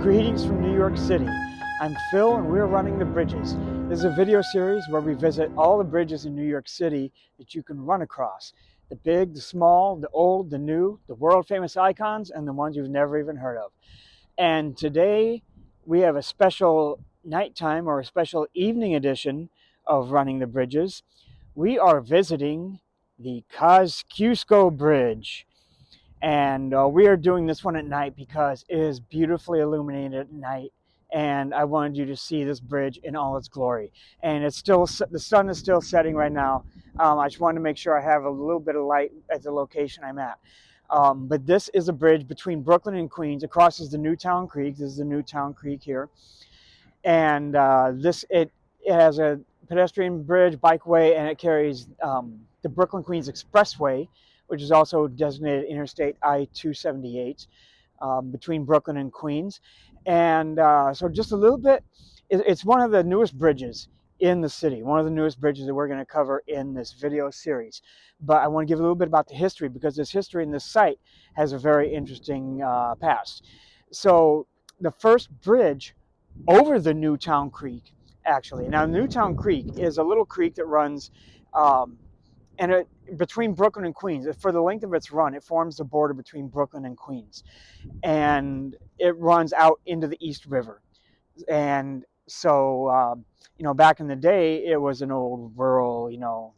Greetings from New York City. I'm Phil and we're running the bridges. This is a video series where we visit all the bridges in New York City that you can run across. The big, the small, the old, the new, the world famous icons, and the ones you've never even heard of. And today we have a special nighttime or a special evening edition of Running the Bridges. We are visiting the Kosciusko Bridge. And we are doing this one at night because it is beautifully illuminated at night, and I wanted you to see this bridge in all its glory. And it's still, the sun is still setting right now. I just wanted to make sure I have a little bit of light at the location I'm at. But this is a bridge between Brooklyn and Queens. It crosses the Newtown Creek. This is the Newtown Creek here. And it has a pedestrian bridge, bikeway, and it carries the Brooklyn Queens Expressway, which is also designated Interstate I-278 between Brooklyn and Queens. And so just a little bit, it's one of the newest bridges in the city, one of the newest bridges that we're going to cover in this video series. But I want to give a little bit about the history, because this history in this site has a very interesting past. So the first bridge over the Newtown Creek, actually. Now, Newtown Creek is a little creek that runs between Brooklyn and Queens. For the length of its run, it forms the border between Brooklyn and Queens. And it runs out into the East River. And so, back in the day, it was an old rural,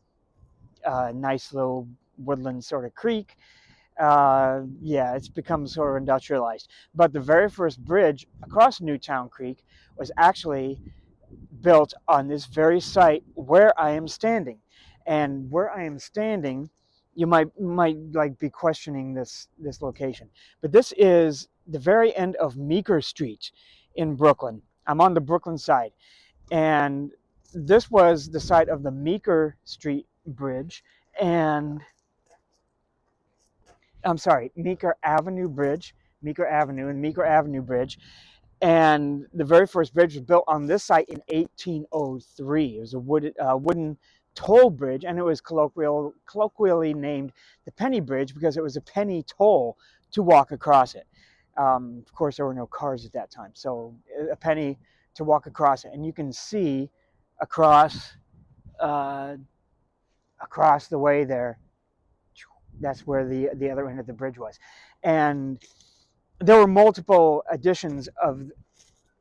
nice little woodland sort of creek. It's become sort of industrialized. But the very first bridge across Newtown Creek was actually built on this very site where I am standing. And where I am standing, you might be questioning this location, but this is the very end of Meeker Street in Brooklyn. I'm on the Brooklyn side, and this was the site of the Meeker Street Bridge, and Meeker Avenue Bridge, Meeker Avenue and Meeker Avenue Bridge. And the very first bridge was built on this site in 1803. It was a wooden toll bridge, and it was colloquially named the Penny Bridge because it was a penny toll to walk across it. Of course, there were no cars at that time, so a penny to walk across it. And you can see across the way there, that's where the other end of the bridge was. And there were multiple editions of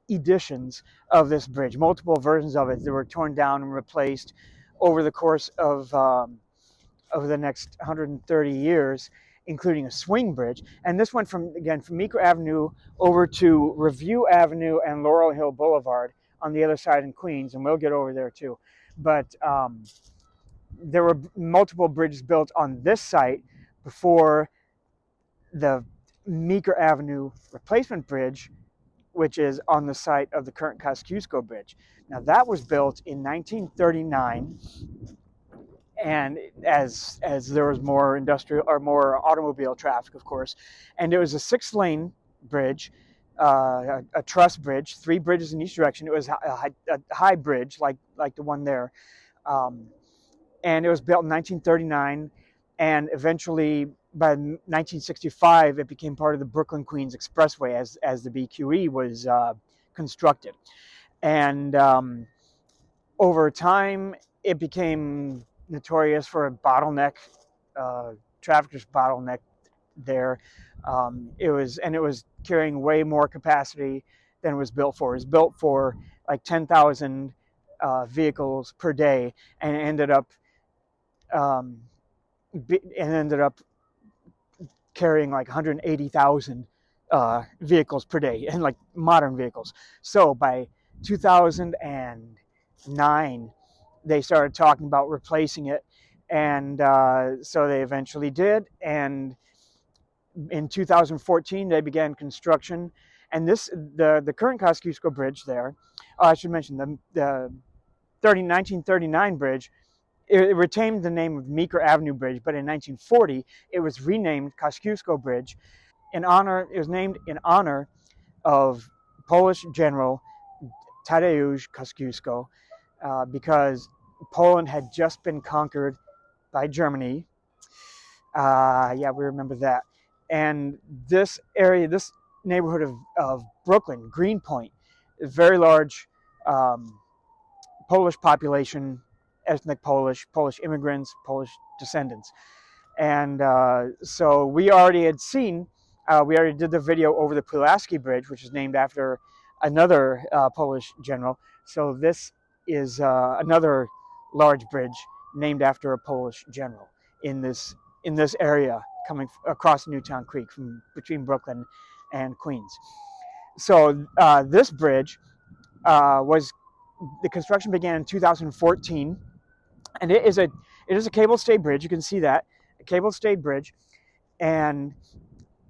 this bridge, multiple versions of it that were torn down and replaced over the course of the next 130 years, including a swing bridge. And this went from Meeker Avenue over to Review Avenue and Laurel Hill Boulevard on the other side in Queens, and we'll get over there too. But there were multiple bridges built on this site before the Meeker Avenue replacement bridge, which is on the site of the current Kosciusko Bridge. Now, that was built in 1939, and as there was more industrial or more automobile traffic, of course, and it was a 6-lane bridge, a truss bridge, 3 bridges in each direction. It was a high bridge like the one there, and it was built in 1939, and eventually by 1965 it became part of the Brooklyn Queens Expressway as the BQE was constructed. And over time, it became notorious for a bottleneck, traffic bottleneck there. It was carrying way more capacity than it was built for. It was built for like 10,000 vehicles per day, and it ended up carrying like 180,000 vehicles per day, and like modern vehicles. So by 2009, they started talking about replacing it, and so they eventually did. And in 2014, they began construction. And the current Kosciusko Bridge there, I should mention the 1939 bridge, it retained the name of Meeker Avenue Bridge, but in 1940 it was renamed Kosciusko Bridge. It was named in honor of Polish General Tadeusz Kosciusko, because Poland had just been conquered by Germany. We remember that. And this area, this neighborhood of Brooklyn, Greenpoint, a very large Polish population, ethnic Polish immigrants, Polish descendants. And so we already had seen, we already did the video over the Pulaski Bridge, which is named after another Polish general. So this is another large bridge named after a Polish general in this area coming across Newtown Creek from between Brooklyn and Queens. So this bridge the construction began in 2014, and it is a cable stayed bridge. You can see that, a cable stayed bridge, and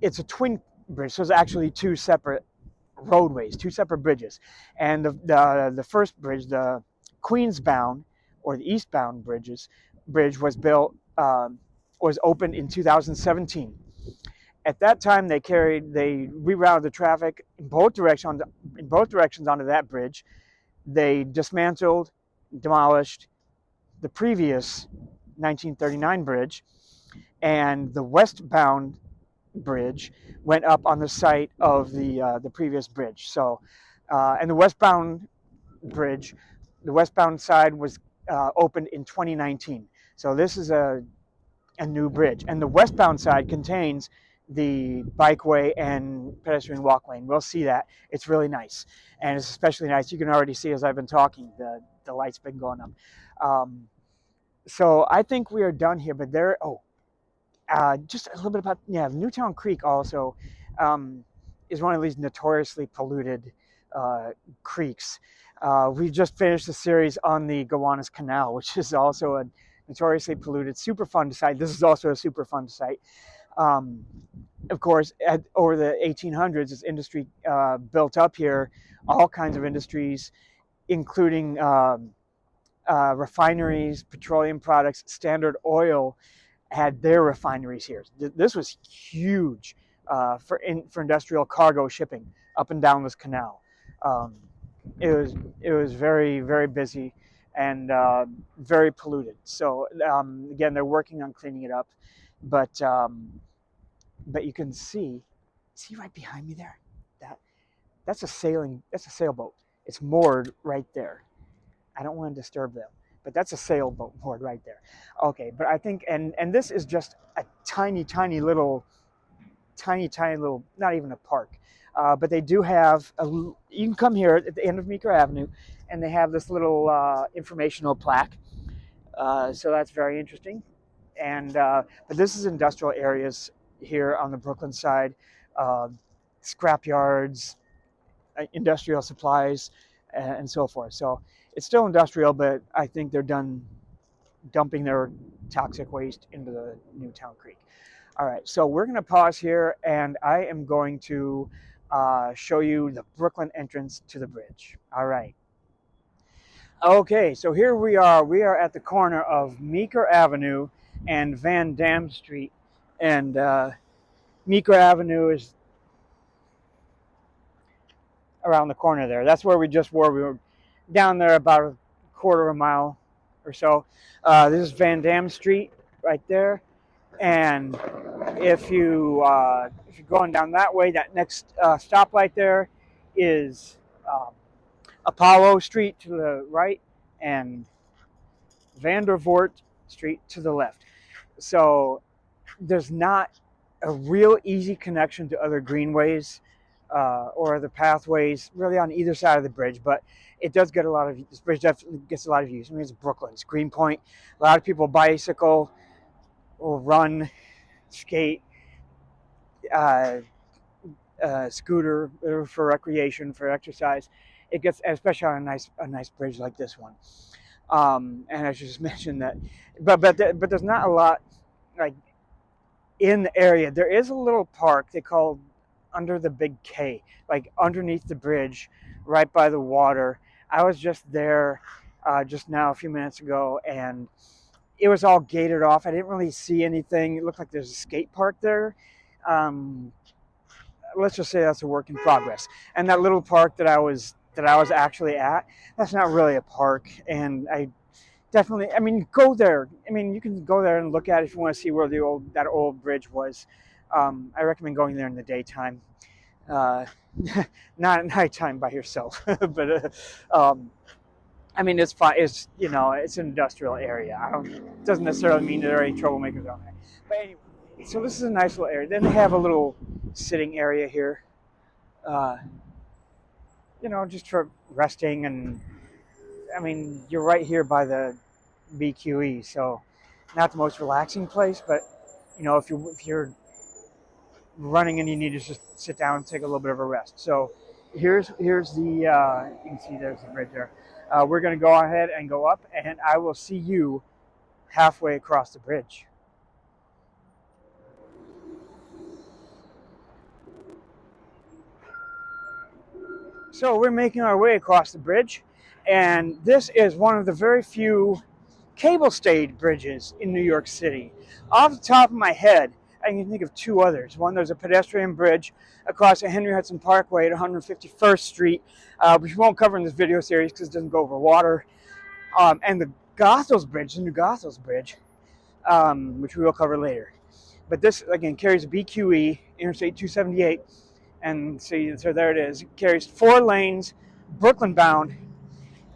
it's a twin bridge. So it's actually two separate roadways, two separate bridges. And the first bridge, the Queens-bound or the eastbound bridge was built was opened in 2017. At that time, they rerouted the traffic in both directions onto that bridge. They dismantled, demolished the previous 1939 bridge, and the westbound bridge went up on the site of the previous bridge. So, and the westbound bridge, the westbound side was opened in 2019. So this is a new bridge, and the westbound side contains the bikeway and pedestrian walkway, and we'll see that. It's really nice, and it's especially nice. You can already see as I've been talking, the light's been going up. So I think we are done here, but just a little bit about, Newtown Creek also is one of these notoriously polluted creeks. We just finished a series on the Gowanus Canal, which is also a notoriously polluted, super fun site. This is also a super fun site. Of course, over the 1800s, this industry built up here, all kinds of industries, including refineries, petroleum products. Standard Oil had their refineries here. This was huge for industrial cargo shipping up and down this canal. It was very, very busy and very polluted. So again, they're working on cleaning it up, but you can see right behind me there, that's a sailboat. It's moored right there. I don't want to disturb them, but that's a sailboat moored right there. Okay, but I think, and this is just a tiny little, not even a park, but they do have, you can come here at the end of Meeker Avenue, and they have this little informational plaque. So that's very interesting. And but this is industrial areas here on the Brooklyn side, scrap yards, industrial supplies, and so forth. So it's still industrial, but I think they're done dumping their toxic waste into the Newtown Creek. All right, so we're going to pause here, and I am going to show you the Brooklyn entrance to the bridge. All right. Okay, so here we are. We are at the corner of Meeker Avenue and Van Dam Street, and Meeker Avenue is around the corner there. That's where we just were. We were down there about a quarter of a mile or so. This is Van Dam Street right there, and if you're going down that way, that next stoplight there is Apollo Street to the right and Vandervoort Street to the left. So there's not a real easy connection to other greenways or other pathways really on either side of the bridge, but it does get a lot of, this bridge definitely gets a lot of use. I mean, it's Brooklyn, it's Greenpoint. A lot of people bicycle or run, skate, scooter for recreation, for exercise. It gets, especially on a nice bridge like this one. And I should just mention that, but there's not a lot like in the area. There is a little park they call Under the Big K, like underneath the bridge, right by the water. I was just there just now a few minutes ago, and it was all gated off. I didn't really see anything. It looked like there's a skate park there. Let's just say that's a work in progress. And that little park that I was actually at, that's not really a park. And I mean, go there. I mean, you can go there and look at it if you want to see where that old bridge was. I recommend going there in the daytime. Uh, not at nighttime by yourself, but I mean, it's fine. It's, you know, it's an industrial area. It doesn't necessarily mean there are any troublemakers down there. But anyway, so this is a nice little area. Then they have a little sitting area here, uh, you know, just for resting. And I mean, you're right here by the BQE, so not the most relaxing place, but you know, if you're running and you need to just sit down and take a little bit of a rest. So here's the you can see there's the bridge there. We're going to go ahead and go up, and I will see you halfway across the bridge. So we're making our way across the bridge, and this is one of the very few cable-stayed bridges in New York City. Off the top of my head, I can think of two others. One, there's a pedestrian bridge across the Henry Hudson Parkway at 151st Street, which we won't cover in this video series because it doesn't go over water. And the Goethals Bridge, the new Goethals Bridge, which we will cover later. But this, again, carries a BQE, Interstate 278, and see, so there it is. It carries 4 lanes, Brooklyn bound,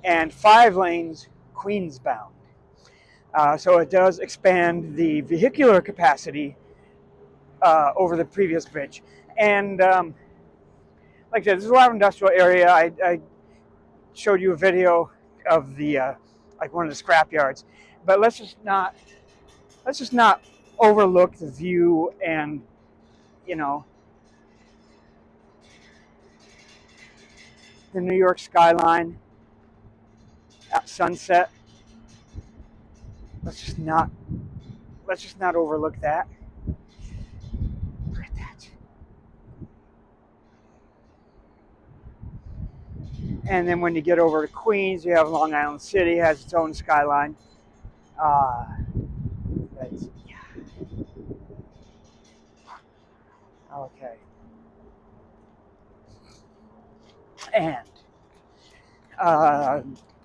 and 5 lanes, Queens bound. So it does expand the vehicular capacity over the previous bridge. And like I said, this is a lot of industrial area. I showed you a video of the like one of the scrap yards, but let's just not overlook the view and, you know, the New York skyline at sunset. Let's just not overlook that. Look at that. And then when you get over to Queens, you have Long Island City, has its own skyline. Yeah. Okay. And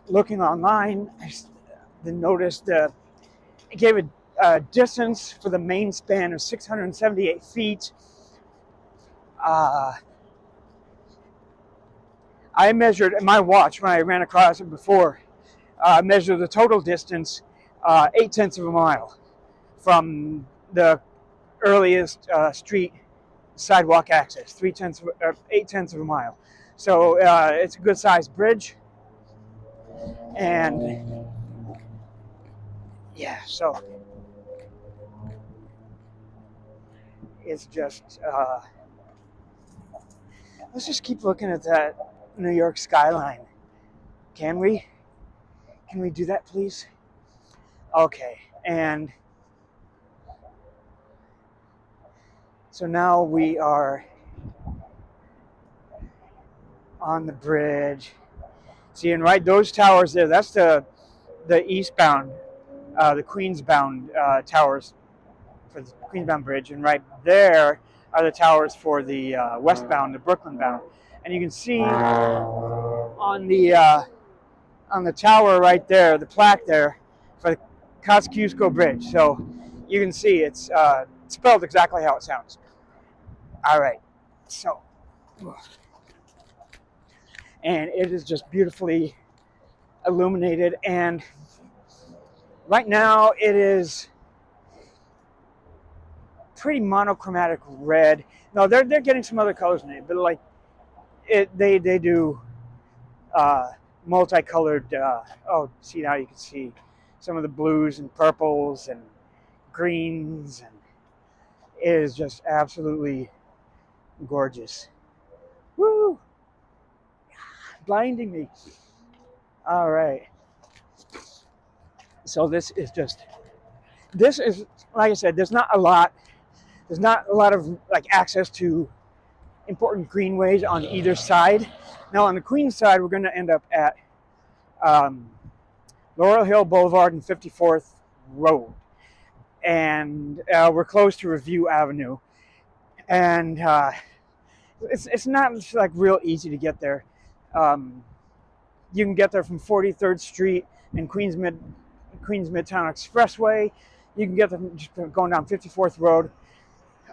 looking online, I noticed it gave a distance for the main span of 678 feet. I measured in my watch when I ran across it before. Measured the total distance 0.8 of a mile from the earliest street sidewalk access. 0.8 of a mile. So it's a good sized bridge, and yeah, so it's just let's just keep looking at that New York skyline. Can we do that, please? Okay. And so now we are on the bridge. See, and right, those towers there, that's the eastbound, the Queensbound towers for the Queensbound Bridge, and right there are the towers for the westbound, the Brooklyn bound. And you can see on the tower right there, the plaque there for the Kosciusko Bridge. So you can see it's spelled exactly how it sounds. All right, so, and it is just beautifully illuminated, and right now it is pretty monochromatic red. No, they're getting some other colors in it, but like they do multicolored. Oh, see, now you can see some of the blues and purples and greens, and it is just absolutely gorgeous. Woo! Blinding me. All right. So this is like I said, there's not a lot of like access to important greenways on either side. Now on the Queens side, we're going to end up at Laurel Hill Boulevard and 54th Road, and we're close to Review Avenue, and it's not like real easy to get there. You can get there from 43rd Street and Queens Midtown Expressway. You can get there from just going down 54th Road.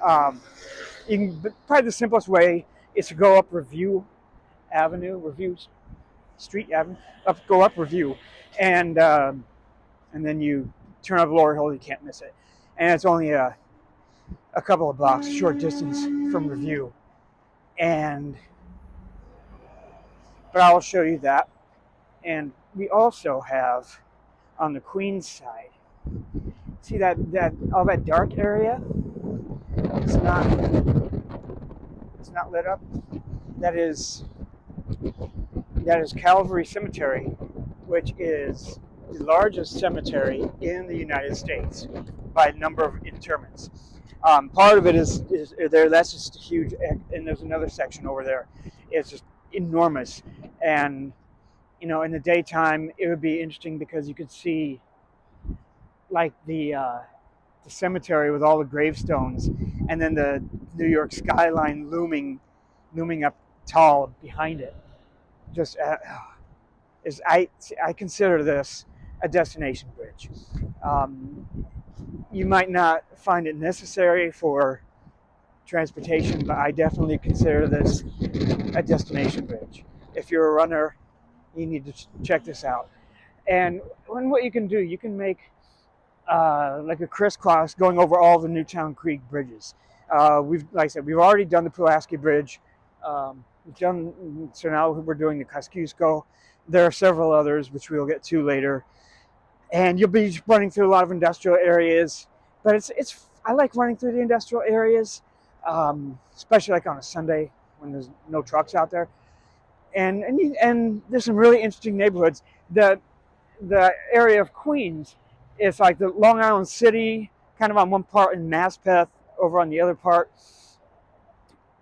Probably the simplest way It's to go up Review Avenue, Review Street Avenue, go up Review, and then you turn up Laurel Hill. You can't miss it, and it's only a couple of blocks, a short distance from Review, but I'll show you that. And we also have on the Queens side, see that all that dark area? It's not lit up. That is Calvary Cemetery, which is the largest cemetery in the United States by number of interments. Part of it is there. That's just a huge, and there's another section over there. It's just enormous, and in the daytime it would be interesting because you could see like the cemetery with all the gravestones, and then the New York skyline looming up tall behind it. Just I consider this a destination bridge. You might not find it necessary for transportation, but I definitely consider this a destination bridge. If you're a runner, you need to check this out. And what you can do, you can make like a crisscross going over all the Newtown Creek bridges. Like I said, we've already done the Pulaski Bridge. So now we're doing the Kosciusko. There are several others which we'll get to later. And you'll be running through a lot of industrial areas, but I like running through the industrial areas, especially like on a Sunday when there's no trucks out there. And there's some really interesting neighborhoods. The area of Queens is like the Long Island City, kind of on one part, and Maspeth over on the other part,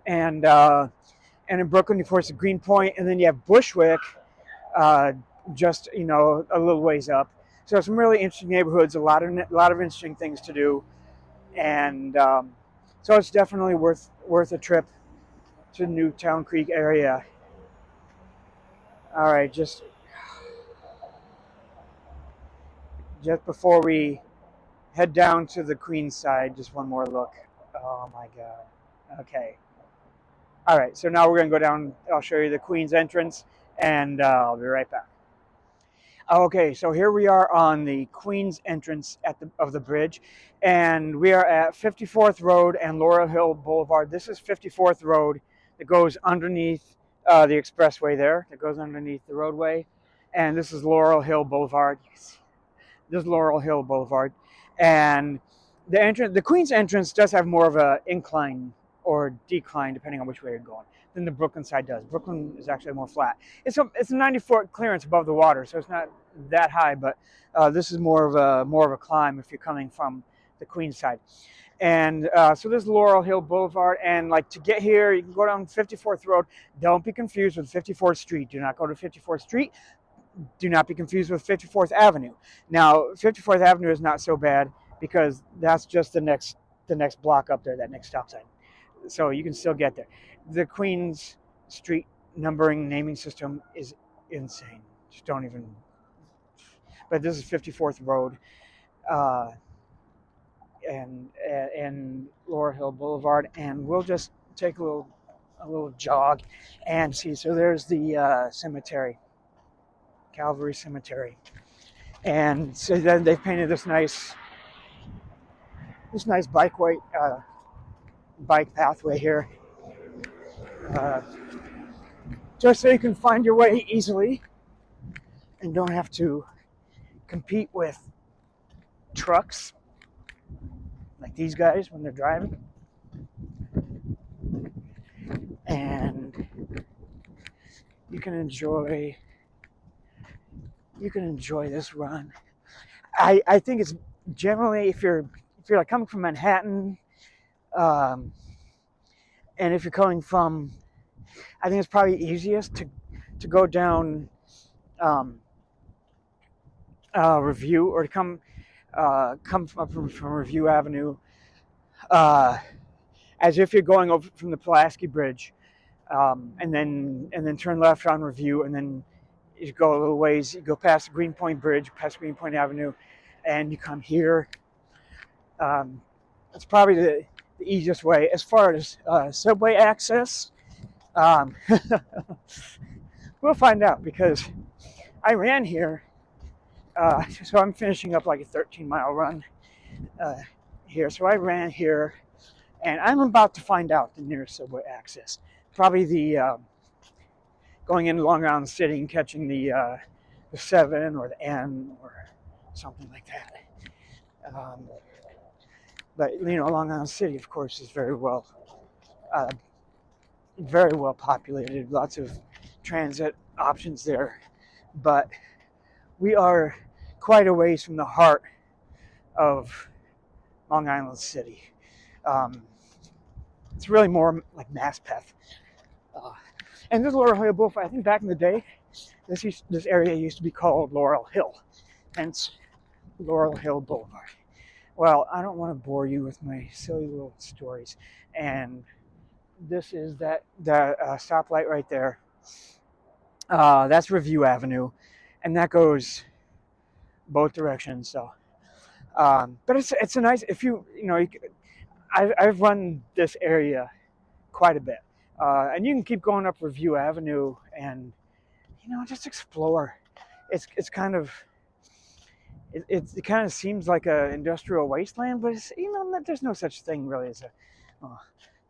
and in Brooklyn, of course, Greenpoint, and then you have Bushwick, just a little ways up. So some really interesting neighborhoods, a lot of interesting things to do, and so it's definitely worth a trip to the Newtown Creek area. All right, just before we head down to the Queens side, just one more look. Oh my God. Okay. All right, so now we're going to go down. I'll show you the Queens entrance, and I'll be right back. Okay, so here we are on the Queens entrance of the bridge, and we are at 54th Road and Laurel Hill Boulevard. This is 54th Road that goes underneath the expressway there, that goes underneath the roadway, and this is Laurel Hill Boulevard. This is Laurel Hill Boulevard, and the Queens entrance does have more of an incline or decline, depending on which way you're going, than the Brooklyn side does. Brooklyn is actually more flat. It's a 90-foot clearance above the water, so it's not that high, but this is more of a climb if you're coming from the Queens side. And so this is Laurel Hill Boulevard, and like to get here, you can go down 54th Road. Don't be confused with 54th Street. Do not go to 54th Street. Do not be confused with 54th Avenue. Now, 54th Avenue is not so bad because that's just the next block up there, that next stop sign. So you can still get there. The Queens Street naming system is insane. Just don't even. But this is 54th Road, and Laurel Hill Boulevard, and we'll just take a little jog and see. So there's the cemetery, Calvary Cemetery, and so then they've painted this nice bike pathway here, just so you can find your way easily and don't have to compete with trucks like these guys when they're driving. And you can enjoy this run. I think it's generally, if you're like coming from Manhattan, and if you're coming from, I think it's probably easiest to go down Review, or to come up from Review Avenue, as if you're going over from the Pulaski Bridge, and then turn left on Review, and then you go a little ways, you go past the Greenpoint Bridge, past Greenpoint Avenue, and you come here. It's probably the easiest way. As far as subway access, Um, we'll find out because I ran here. So I'm finishing up like a 13-mile run here. So I ran here, and I'm about to find out the nearest subway access. Probably the going in Long Island City and catching the 7 or the N or something like that. But you know, Long Island City, of course, is very well populated. Lots of transit options there, but we are quite a ways from the heart of Long Island City. It's really more like Maspeth. And this Laurel Hill Boulevard, I think back in the day, this area used to be called Laurel Hill, hence Laurel Hill Boulevard. Well, I don't want to bore you with my silly little stories. And this is that stoplight right there. That's Review Avenue, and that goes both directions. So, but it's a nice, if you know, I've run this area quite a bit, and you can keep going up Review Avenue and you know just explore. It's kind of it kind of seems like an industrial wasteland, but it's, you know, there's no such thing really as a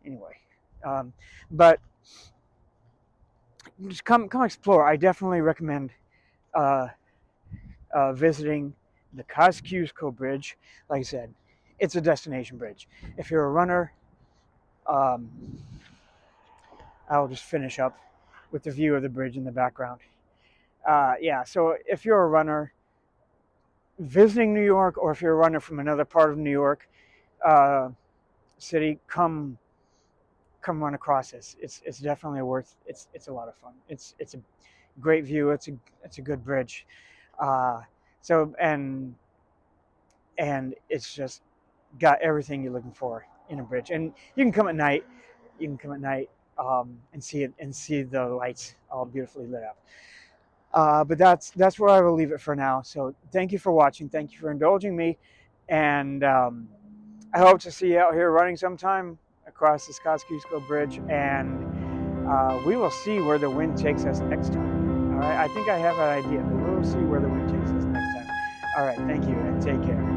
anyway. But just come explore. I definitely recommend visiting the Kosciusko Bridge. Like I said, it's a destination bridge. If you're a runner, I'll just finish up with the view of the bridge in the background. Yeah, so if you're a runner visiting New York, or if you're a runner from another part of New York city, come run across this. It's definitely worth. It's a lot of fun. It's a great view. It's a good bridge. So and it's just got everything you're looking for in a bridge. And you can come at night. And see the lights all beautifully lit up. But that's where I will leave it for now. So thank you for watching. Thank you for indulging me, and I hope to see you out here running sometime across this Kosciusko Bridge, and we will see where the wind takes us next time. All right, I think I have an idea, but we'll see where the wind takes us next time. All right, thank you, and take care.